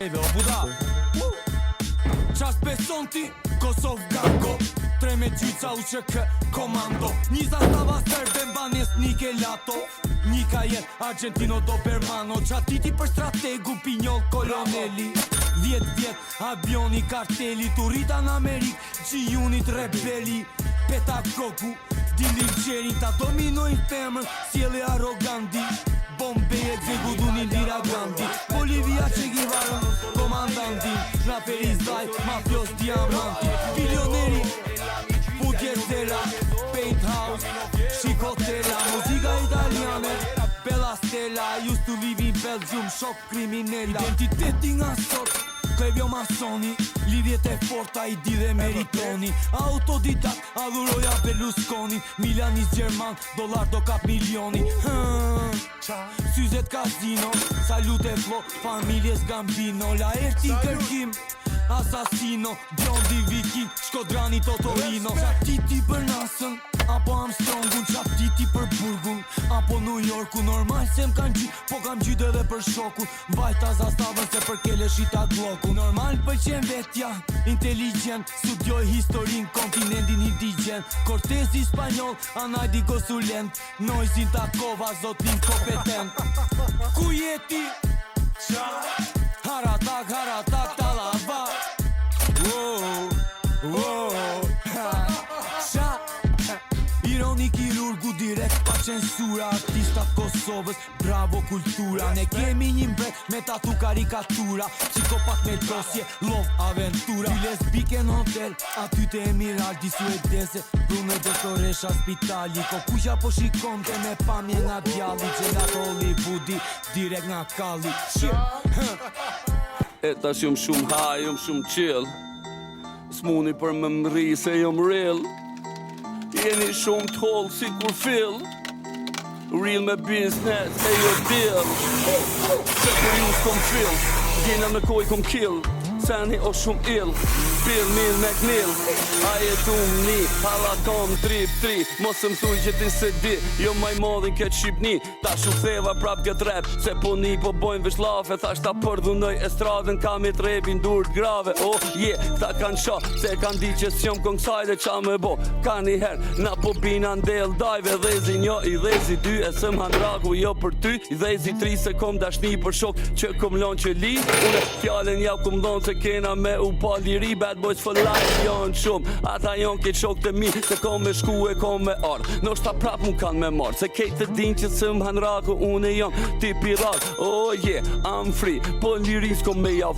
Edo Buda Qas beson ti Kosov Gango Tre me gjyca u që kë komando Njëza stava serbe mbanjes nike lato Nika jet Argentino do Bermano Qatiti për strategu pinjol koloneli 10 vjet avioni karteli Turita në Amerik Gjijunit rebeli Petagogu Dilin qerin ta dominojnë femër Sjeli arroganti Bombay exekutunin Indira Gandhi Bolivia Che Guevara Komandanti Raperi Zaj Mafios Diamanti Milioneri Budjetera Painthouse Shikotera Muzika italiane Bella Stella Used to live in Belgium Shok kriminella Identiteti nga sot Klevjo masoni Lidhjet e forta i di dhe meritoni Autodidat adhuroja Berlusconi Milanis Gjerman Dollar do kap milioni Syzet Casino Salute Flo Familjes Gambino La erti kërkim Assassino Bjondi Viking Shkodrani Totorino Qatiti për nasën Apo Armstrongun Qatiti për Burgun Apo New Yorku Normal se m'kan gjy Po kam gjyt edhe për shokun Vajta zastavën se për kele shita gloku Normal pëlqen vetja Intelligent Studioj historin kontinentin indigen Cortezi Spanjol Anajdi konsulent Noizin Takova Zotin kompetent Ku jeti? Haratak talava Ironi kirurgu direkt pa censura Artista Kosovës, bravo kultura Ne kemi një mbret me tatu karikatura Psikopat me dosje, love aventura Dy lesbike në hotel, aty te Emiraldi Suedese, Brune doktoresha spitali Kokuja po shikonte me pamje nga djalli Gjelat Hollywoodi, direkt nga kalli E tash jom shumë high, jom shumë chill S'muni për më mri se jom real Jeni shumë t'holl si kur fill Real me business, e jo deal Se kur ju s'kom fill Gjena me koj kom kill Seni o shumë ill Bill Mill McNeil A jetu m'ni Hala kom trip tri Mos më thuj që ti se di Jo maj modhin këtë Shqipni Ta shu theva prap këtë rap Se po ni po bojnë vesh lafe Thash ta përdhunoj estradën Kam i trepin dur t'grave Oh yeah, ta kan qa Se kan di që s'jom kong sajde qa me bo Ka një her Na po bina ndel dajve Dhezi një i dhezi dy E sëm handraku jo për ty I dhezi tri se kom dashni për shok Që kom lon që li Une fjallin ja kom dhon se kena me u pa liri Bad boys for life janë shumë Ata janë këtë shok të mi Se kom me shku e kom me ardh Nost ta prap mu kanë me marrë Se kejtë të din që sëm hanraku Une jam ti pirat Oh yeah, I'm free Po lirin s'kom me javë